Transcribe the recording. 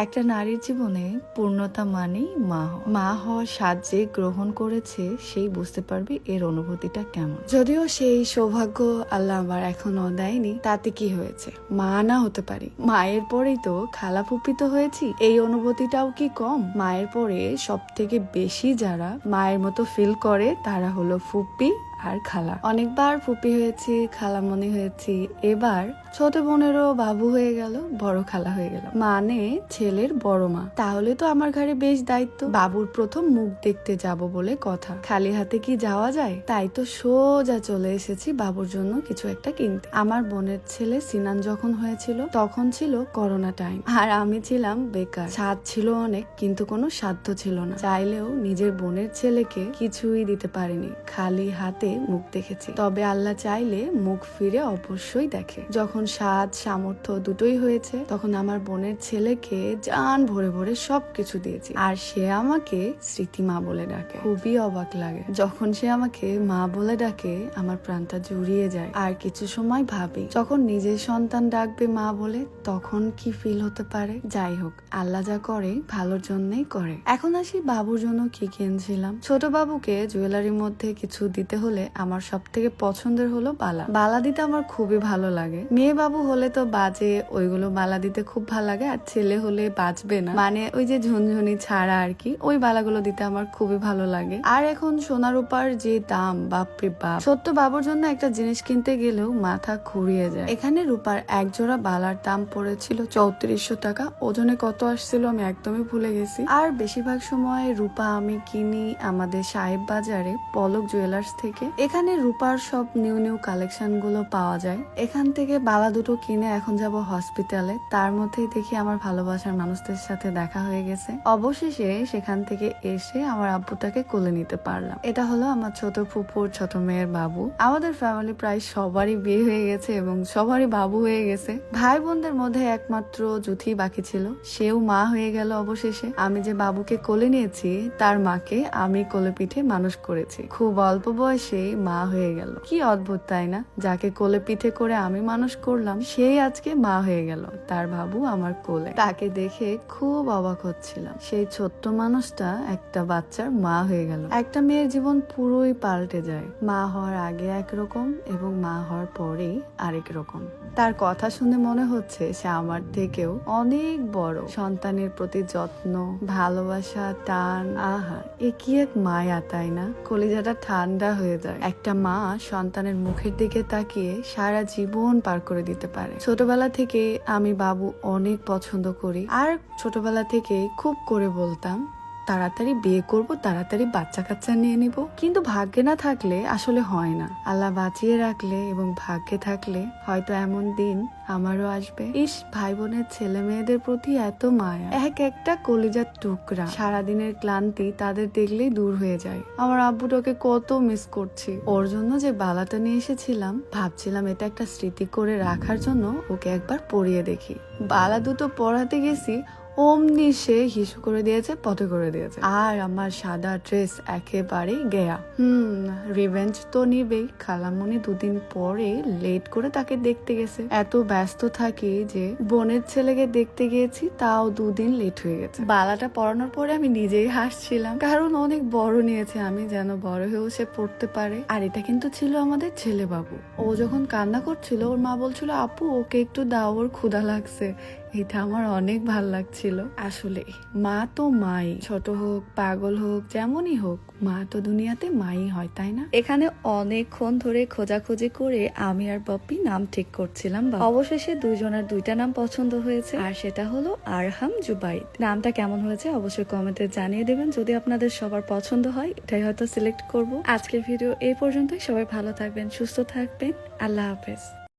একটা নারীর জীবনে পূর্ণতা মানেই মা হওয়া। মা হওয়ার স্বাদ যে গ্রহণ করেছে সেই বুঝতে পারবে এর অনুভূতিটা কেমন। যদিও সেই সৌভাগ্য আল্লাহ আমার এখনো দেয়নি, তাতে কি হয়েছে, মা না হতে পারি। মায়ের পরেই তো খালা ফুপি তো হয়েছি, এই অনুভূতিটাও কি কম? মায়ের পরে সব থেকে বেশি যারা মায়ের মতো ফিল করে তারা হলো ফুপি আর খালা। অনেকবার ফুপি হয়েছি, খালামণি হয়েছি, এবার ছোট বোনেরও বাবু হয়ে গেল, বড় খালা হয়ে গেল, মানে ছেলের বড় মা। তাহলে তো আমার ঘরে বেশ দায়িত্ব। বাবুর প্রথম মুখ দেখতে যাব বলে কথা, খালি হাতে কি যাওয়া যায়? তাই তো সোজা চলে এসেছি বাবুর জন্য কিছু একটা কিনতে। আমার বোনের ছেলে সিনান যখন হয়েছিল তখন ছিল করোনা টাইম, আর আমি ছিলাম বেকার। স্বাদ ছিল অনেক, কিন্তু কোনো সাধ্য ছিল না। চাইলেও নিজের বোনের ছেলেকে কিছুই দিতে পারিনি, খালি হাতে মুখ দেখেছি। তবে আল্লাহ চাইলে মুখ ফিরে অবশ্যই দেখে। যখন স্বাদ সামর্থ্য দুটোই হয়েছে তখন আমার বোনের ছেলেকে জান ভরে ভরে সবকিছু দিয়েছি, আর সে আমাকে স্মৃতিমা বলে ডাকে। খুবই অবাক লাগে যখন সে আমাকে মা বলে ডাকে, আমার প্রাণটা জুড়িয়ে যায়। আর কিছু সময় ভাবি যখন নিজের সন্তান ডাকবে মা বলে তখন কি ফিল হতে পারে। যাই হোক, আল্লাহ যা করে ভালোর জন্যই করে। এখন আসি বাবুর জন্য কি কিনছিলাম। ছোট বাবুকে জুয়েলারির মধ্যে কিছু দিতে হলে আমার সব থেকে পছন্দের হলো বালা। বালা দিতে আমার খুবই ভালো লাগে। মেয়ে বাবু হলে তো বাজে, ওইগুলো বালা দিতে খুব ভালো লাগে, আর ছেলে হলে বাজবে না, মানে ওই যে ঝুনঝুনি ছাড়া আর কি, ওই বালাগুলো দিতে আমার খুবই ভালো লাগে। আর এখন সোনা রূপার যে দাম, বাপরে বাপ, সত্য বাবুর জন্য একটা জিনিস কিনতে গেলেও মাথা ঘুরিয়ে যায়। এখানে রূপার এক জোড়া বালার দাম পড়েছিল 3400 টাকা। ওজনে কত আসছিল আমি একদমই ভুলে গেছি। আর বেশিরভাগ সময় রূপা আমি কিনি আমাদের সাহেব বাজারে পলক জুয়েলার্স থেকে। এখানে রূপার সব নিউ নিউ কালেকশন গুলো পাওয়া যায়। এখান থেকে বালা দুটো কিনে এখন যাব হসপিটালে। তার মধ্যেই দেখি আমার ভালোবাসার মানুষদের সাথে দেখা হয়ে গেছে। অবশেষে সেখান থেকে এসে আমার আব্বুটাকে কোলে নিতে পারলাম। এটা হলো আমার ছোট ফুপুর ছোট মেয়ের বাবু। আমাদের ফ্যামিলি প্রায় সবারই বিয়ে হয়ে গেছে এবং সবারই বাবু হয়ে গেছে। ভাই বোনদের মধ্যে একমাত্র জুথি বাকি ছিল, সেও মা হয়ে গেল অবশেষে। আমি যে বাবুকে কোলে নিয়েছি তার মাকে আমি কোলে পিঠে মানুষ করেছি। খুব অল্প বয়সে মা হয়ে গেল। কি অদ্ভুত তাই না? যাকে কোলে পিঠে করে আমি মানুষ করলাম সেই আজকে মা হয়ে গেল, তার বাবু আমার কোলে। তাকে দেখে খুব অবাক হচ্ছিলাম। সেই ছোট্ট মানুষটা একটা বাচ্চার মা হয়ে গেল। একটা মেয়ের জীবন পুরোই পাল্টে যায়। মা হওয়ার আগে একরকম এবং মা হওয়ার পরেই আরেক রকম। তার কথা শুনে মনে হচ্ছে সে আমার থেকেও অনেক বড়। সন্তানের প্রতি যত্ন, ভালোবাসা, টান, আহা, এ কি এক মায়া তাই না? কলিজাটা ঠান্ডা হয়ে যায়। একটা মা সন্তানের মুখের দিকে তাকিয়ে সারা জীবন পার করে দিতে পারে। ছোটবেলা থেকে আমি বাবু অনেক পছন্দ করি, আর ছোটবেলা থেকে খুব করে বলতাম তাড়াতাড়ি বিয়ে করব, তাড়াতাড়ি বাচ্চা কাচ্চা নিয়ে নিব। কিন্তু ভাগ্যে না থাকলে আসলে হয় না। আল্লাহ বাঁচিয়ে রাখলে এবং ভাগ্যে থাকলে হয়তো এমন দিন আমারও আসবে। ইস, ভাই বোনের ছেলে মেয়েদের প্রতি এত মায়া, এক একটা কলিজার টুকরা। সারাদিনের ক্লান্তি তাদের দেখলেই দূর হয়ে যায়। আমার আব্বুটাকে কত মিস করছি। ওর জন্য যে বালাটা নিয়ে এসেছিলাম, ভাবছিলাম এটা একটা স্মৃতি করে রাখার জন্য ওকে একবার পরিয়ে দেখি। বালা দুটো পরাতে গেছি, অমনি সে হিসু করে দিয়েছে, পথে করে দিয়েছে। আর আমার সাদা ড্রেস একেবারে গেয়া। রিভেঞ্জ তো নিবেই। খালামণি দুদিন পরে লেট করে তাকে দেখতে গেছে। এত ব্যস্ত থাকি যে বোনের ছেলেকে দেখতে গিয়েছি, তাও দুদিন লেট হয়ে গেছে। বালাটা পরানোর পরে আমি নিজেই হাসছিলাম, কারণ অনেক বড় নিয়েছে আমি, যেন বড় হয়েও সে পড়তে পারে। আর এটা কিন্তু ছিল আমাদের ছেলে বাবু। ও যখন কান্না করছিল ওর মা বলছিল আপু ওকে একটু দাও, ওর ক্ষুধা লাগছে। এটা আমার অনেক ভাল লাগছিল। আসলে মা তো মাই, ছোট হোক পাগল হোক যেমনই হোক, মা তো দুনিয়াতে মাই হয় তাই না? এখানে অনেকক্ষণ ধরে খোঁজাখুঁজি করে আমি আর পপি নাম ঠিক করছিলাম। অবশেষে দুইজনের দুইটা নাম পছন্দ হয়েছে, আর সেটা হলো আরহাম জুবাইদ। নামটা কেমন হয়েছে অবশ্যই কমেন্টে জানিয়ে দেবেন। যদি আপনাদের সবার পছন্দ হয় এটাই হয়তো সিলেক্ট করব। আজকের ভিডিও এই পর্যন্তই। সবাই ভালো থাকবেন, সুস্থ থাকবেন। আল্লাহ হাফেজ।